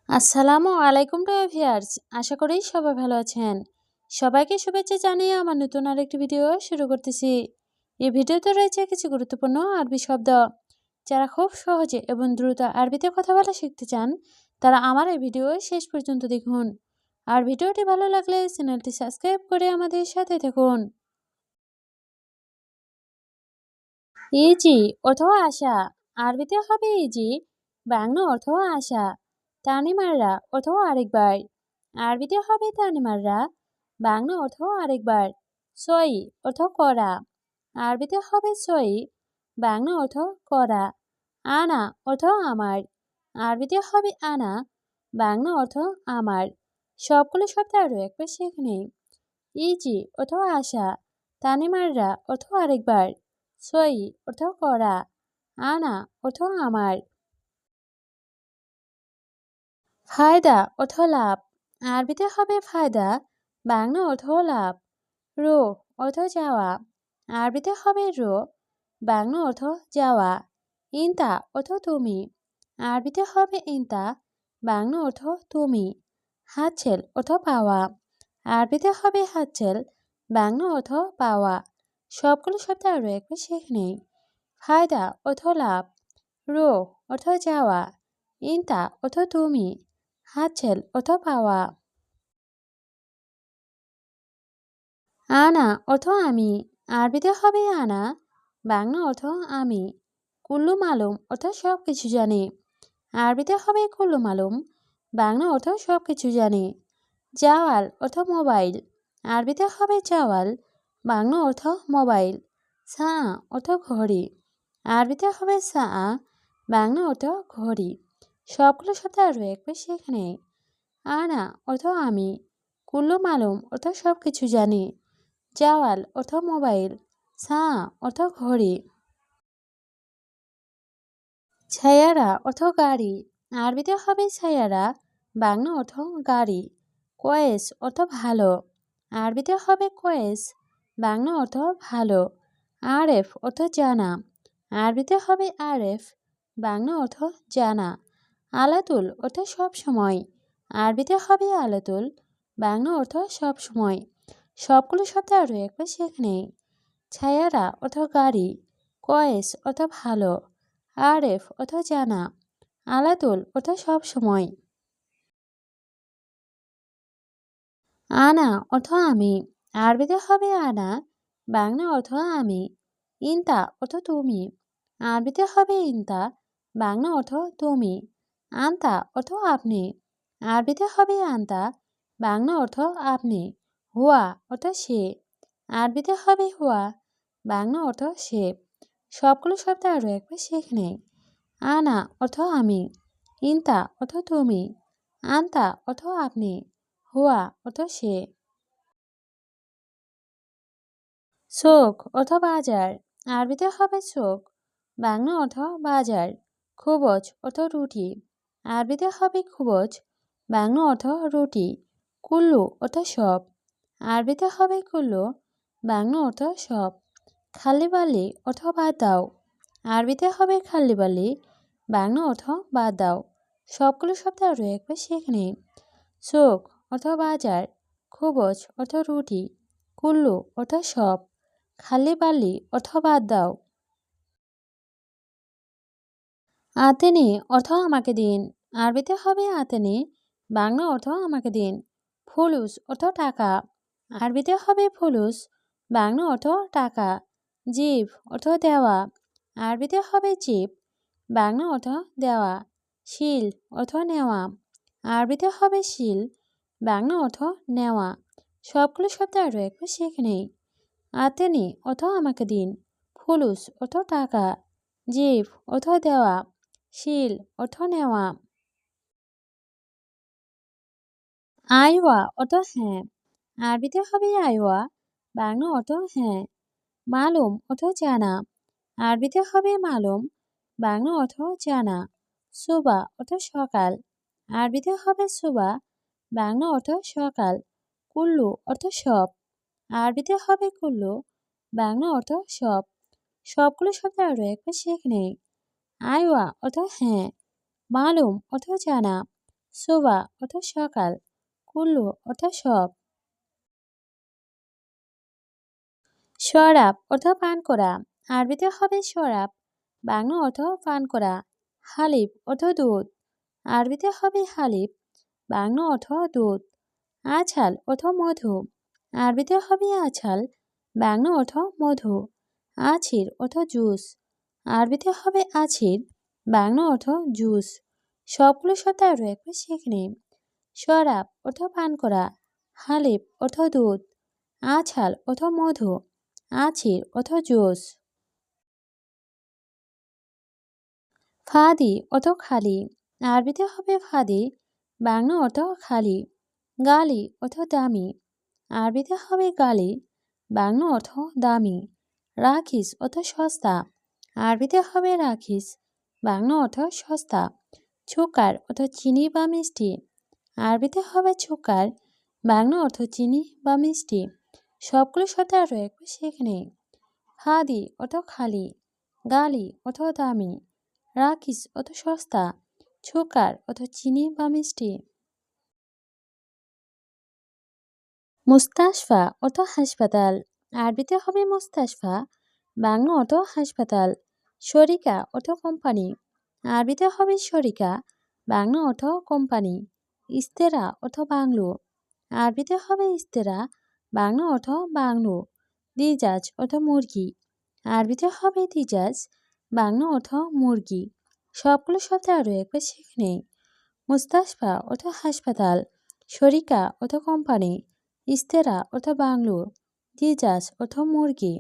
আসসালামু আলাইকুম two viewers, আশা করি সবাই ভালো আছেন। সবাইকে শুভেচ্ছা জানিয়ে আমার নতুন আরেকটি ভিডিও শুরু করতেছি। এই ভিডিওতে রয়েছে কিছু গুরুত্বপূর্ণ আরবি শব্দ। যারা খুব সহজে এবং দ্রুত আরবিতে কথা বলা শিখতে চান, তারা আমার এই ভিডিও শেষ পর্যন্ত দেখুন। আর ভিডিওটি ভালো লাগলে চ্যানেলটি সাবস্ক্রাইব করে আমাদের সাথে থাকুন। ইজি অথবা আশা। আরবিতে হবে ইজি, বাংলা অথবা আশা। তানিমাররা অথবা আরেকবার। আরবিতে হবে তানিমাররা, বাংলা অথবা আরেকবার। সই অর্থ করা। আরবিতে হবে সই, বাংলা অর্থ করা। আনা অর্থ আমার। আরবিতে হবে আনা, বাংলা অর্থ আমার। সবগুলো শব্দ আরও একবার শিখে নেই। ইজি অথবা আশা, তানিমাররা অথবা আরেকবার। সই অর্থ করা, আনা অর্থ আমার। ফায়দা অর্থ লাভ। আরবিতে হবে ফায়দা, বাংলা অর্থ লাভ। রো অর্থ যাওয়া। আরবিতে হবে রো, বাংলা অর্থ যাওয়া। ইনতা অর্থ তুমি। আরবিতে হবে ইনতা, বাংলা অর্থ তুমি। হাতছেল অর্থ পাওয়া। আরবিতে হবে হাতছেল, বাংলা অর্থ পাওয়া। সবগুলো শব্দ আরও একবার শিখে নেই। ফায়দা অর্থ লাভ, রো অর্থ যাওয়া, ইনতা অর্থ তুমি, হাতছেল অর্থ পাওয়া। আনা অর্থ আমি। আরবিতে হবে আনা, বাংলা অর্থ আমি। কুল্লু মালুম অর্থ সব কিছু জানি। আরবিতে হবে কুল্লু মালুম, বাংলা অর্থ সব কিছু জানি। জাওয়াল অর্থ মোবাইল। আরবিতে হবে জাওয়াল, বাংলা অর্থ মোবাইল। সা অর্থ ঘড়ি। আরবিতে হবে সা, বাংলা অর্থ ঘড়ি। সবগুলো শব্দ আরও একবার শিখে নেই। আনা অর্থ আমি, কুল্লু মালুম অর্থ সব কিছু জানি, জাওয়াল অর্থ মোবাইল, সা অর্থ ঘড়ি। ছায়ারা অর্থ গাড়ি। আরবিতে হবে ছায়ারা, বাংলা অর্থ গাড়ি। কয়েস অর্থ ভালো। আরবিতে হবে কয়েস, বাংলা অর্থ ভালো। আরেফ অর্থ জানা। আরবিতে হবে আরেফ, বাংলা অর্থ জানা। আলাতুল অর্থ সব সময়। আরবিতে হবে আলাতুল, বাংলা অর্থ সব সময়। সবগুলো শব্দ আরও একবার শিখে নেই। ছায়ারা অর্থ গাড়ি, কয়েস অর্থ ভালো, আরেফ অর্থ জানা, আলাতুল অর্থ সব সময়। আনা অর্থ আমি। আরবিতে হবে আনা, বাংলা অর্থ আমি। ইনতা অর্থ তুমি। আরবিতে হবে ইনতা, বাংলা অর্থ তুমি। আনতা অর্থ আপনি। আরবিতে হবে আনতা, বাংলা অর্থ আপনি। হুয়া অর্থ সে। আরবিতে হবে হুয়া, বাংলা অর্থ সে। সবগুলো শব্দ আরও একবার শিখে নেই। আনা অর্থ আমি, ইনতা অর্থ তুমি, আনতা অর্থ আপনি, হুয়া অর্থ সে। শোক অর্থ বাজার। আরবিতে হবে শোক, বাংলা অর্থ বাজার। খুবজ অর্থ রুটি। আরবিতে হবে খুবজ, বাংলা অর্থ রুটি। কুল্লু অর্থ সব। আরবিতে হবে কুল্লু, বাংলা অর্থ সব। খাল্লিবালি অর্থ বাদ দাও। আরবিতে হবে খাল্লিবালি, বাংলা অর্থ বাদ দাও। সবগুলো শব্দ আরও একবার শিখে নিই। শোক অর্থ বাজার, খুবজ অর্থ রুটি, কুল্লু অর্থ সব, খাল্লিবালি অর্থ বাদ দাও। আতেনি অর্থ আমাকে দিন। আরবিতে হবে আতেনি, বাংলা অর্থ আমাকে দিন। ফুলুস অর্থ টাকা। আরবিতে হবে ফুলুস, বাংলা অর্থ টাকা। জিভ অর্থ দেওয়া। আরবিতে হবে জিভ, বাংলা অর্থ দেওয়া। শিল অর্থ নেওয়া। আরবিতে হবে শিল, বাংলা অর্থ নেওয়া। সবগুলো শব্দ আরও একবার শিখে নেই। আতেনি অর্থ আমাকে দিন, ফুলুস অর্থ টাকা, জিভ অর্থ দেওয়া, শিল অর্থ নেওয়া। আইওয়া অর্থ হ্যাঁ। আরবিতে হবে আইওয়া, বাংলা অর্থ হ্যাঁ। মালুম অর্থ জানা। আরবিতে হবে মালুম, বাংলা অর্থ জানা। সুবা অর্থ সকাল। আরবিতে হবে সুবা, বাংলা অর্থ সকাল। কুল্লু অর্থ সব। আরবিতে হবে কুল্লু, বাংলা অর্থ সব। সবগুলো শব্দ আরও একবার শিখে নেই। আইওয়া অর্থ হ্যাঁ, মালুম অর্থ জানা, সুবা অর্থ সকাল, কুল্লু অর্থ সব। শরাব অর্থ পান করা, আরবিতে হবে শরাব, বাংলা অর্থ পান করা। হালিব অর্থ দুধ, আরবিতে হবে হালিব, বাংলা অর্থ দুধ। আছাল অর্থ মধু, আরবিতে হবে আছাল, বাংলা অর্থ মধু। আছির অর্থ জুস, আরবিতে হবে আছির, বাংলা অর্থ জুস। সবগুলো শব্দ আরও একবার শিখে নিন। শরাব অর্থ পান করা, হালিব অর্থ দুধ, আছাল অর্থ মধু, আছির অর্থ জুস। ফাদি অর্থ খালি, আরবিতে হবে ফাদি, বাংলা অর্থ খালি। গালি অর্থ দামি, আরবিতে হবে গালি, বাংলা অর্থ দামি। রাখিস অর্থ সস্তা, আরবিতে হবে রাখিস, বাংলা অর্থ সস্তা। সুকার অর্থ চিনি বা মিষ্টি, আরবিতে হবে সুকার, বাংলা অর্থ চিনি বা মিষ্টি। সবগুলো শব্দ আরও একবার শিখে নেই। ফাদি অর্থ খালি, গালি অর্থ দামি, রাখিস অর্থ সস্তা, সুকার অর্থ চিনি বা মিষ্টি। মুস্তাশফা অর্থ হাসপাতাল, আরবিতে হবে মুস্তাশফা, বাংলা অর্থ হাসপাতাল। শরিকা অর্থ কোম্পানি, আরবিতে হবে শরিকা, বাংলা অর্থ কোম্পানি। ইস্তেরা অর্থ বাংলো, আরবিতে হবে ইস্তেরা, বাংলা অর্থ বাংলো। দিজাজ অর্থ মুরগি, আরবিতে হবে দিজাজ, বাংলা অর্থ মুরগি। সবগুলো শব্দ আরও একবার শিখে নেই। মুস্তাশফা অর্থ হাসপাতাল, শরিকা অর্থ কোম্পানি, ইস্তেরা অর্থ বাংলো, দিজাজ অর্থ মুরগি।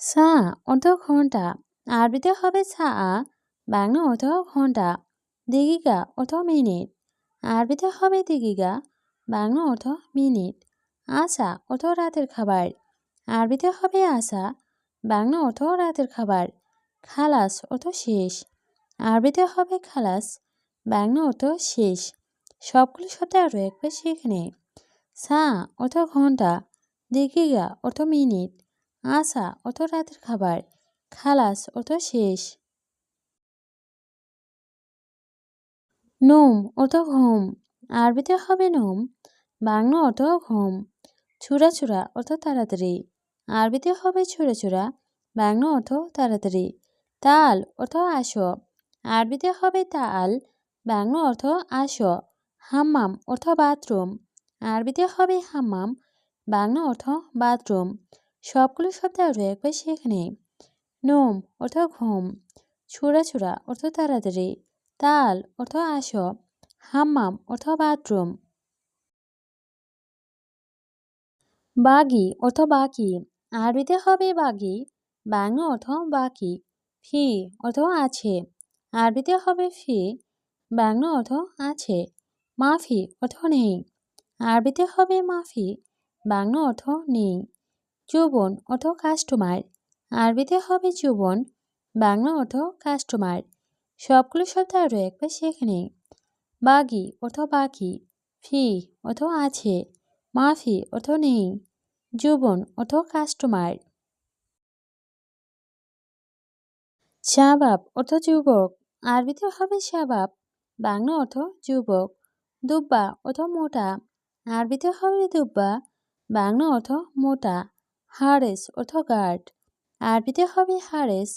সা অর্থ ঘন্টা, আরবিতে হবে সা, বাংলা অর্থ ঘন্টা। দিগিগা অর্থ মিনিট, আরবিতে হবে দিগিগা, বাংলা অর্থ মিনিট। আসা অর্থ রাতের খাবার, আরবিতে হবে আসা, বাংলা অর্থ রাতের খাবার। খালাস অর্থ শেষ, আরবিতে হবে খালাস, বাংলা অর্থ শেষ। সবগুলো শব্দ আরও একবার শিখে নে। সা অর্থ ঘন্টা, দিগিগা অর্থ মিনিট, আসা অর্থ রাতের খাবার, খালাস অর্থ শেষ। নোম অর্থ ঘুম, আরবিতে হবে নোম, বাংলা অর্থ ঘুম। ছুরা ছুরা অর্থ তাড়াতাড়ি, আরবিতে হবে ছুরা ছুরা, বাংলা অর্থ তাড়াতাড়ি। তাল অর্থ আসো, আরবিতে হবে তাল, বাংলা অর্থ আসো। হাম্মাম অর্থ বাথরুম, আরবিতে হবে হাম্মাম, বাংলা অর্থ বাথরুম। সবগুলো শব্দ আরও একবার শিখে নেই। নোম অর্থ ঘুম, ছুরা ছুরা অর্থ তাড়াতাড়ি, তাল অর্থ আসো, হাম্মাম অর্থ বাথরুম। বাগি অর্থ বাকি, আরবিতে হবে বাগি, বাংলা অর্থ বাকি। ফি অর্থ আছে, আরবিতে হবে ফি, বাংলা অর্থ আছে। মাফি অর্থ নেই, আরবিতে হবে মাফি, বাংলা অর্থ নেই। যৌবন অর্থ কাস্টমার, আরবিতে হবে যৌবন, বাংলা অর্থ কাস্টমার। সবগুলো শব্দ আরও একবার শিখে নেই। বাগি অর্থ বাকি, ফি অর্থ আছে, মাফি অর্থ নেই, যৌবন অর্থ কাস্টমার। শাবাব অর্থ যুবক, আরবিতে হবে শাবাব, বাংলা অর্থ যুবক। দুব্বা অর্থ মোটা, আরবিতে হবে দুব্বা, বাংলা অর্থ মোটা। হারেস অর্থ গার্ড, আরবিতে হবে হারেস,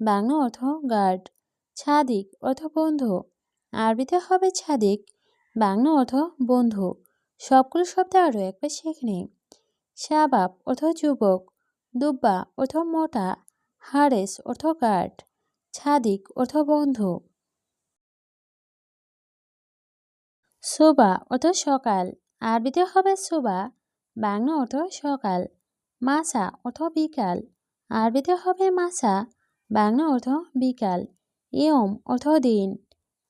বাংলা অর্থ গার্ড। ছাদিক অর্থ বন্ধু, আরবিতে হবে ছাদিক, বাংলা অর্থ বন্ধু। সবগুলো শব্দ আরও একবার শিখে নিই। শাবাব অর্থ যুবক, দুব্বা অর্থ মোটা, হারেস অর্থ গার্ড, ছাদিক অর্থ বন্ধু। সোবা অর্থ সকাল, আরবিতে হবে সোবা, বাংলা অর্থ সকাল। মাসা অর্থ বিকাল, আরবিতে হবে মাসা, বাংলা অর্থ বিকাল। ইয়ম অর্থ দিন,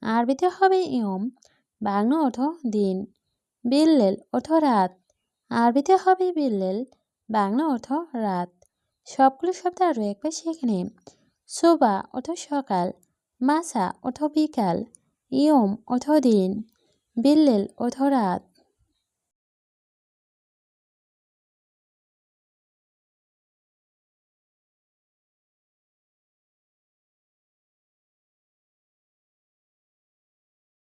আরবিতে হবে ইয়ম, বাংলা অর্থ দিন। বিল্লেল অর্থ রাত, আরবিতে হবে বিল্লেল, বাংলা অর্থ রাত। সবগুলো শব্দ আরও একবার শিখে নিন। সোবা অর্থ সকাল, মাসা অর্থ বিকাল, ইয়ম অর্থ দিন, বিল্লেল অর্থ রাত।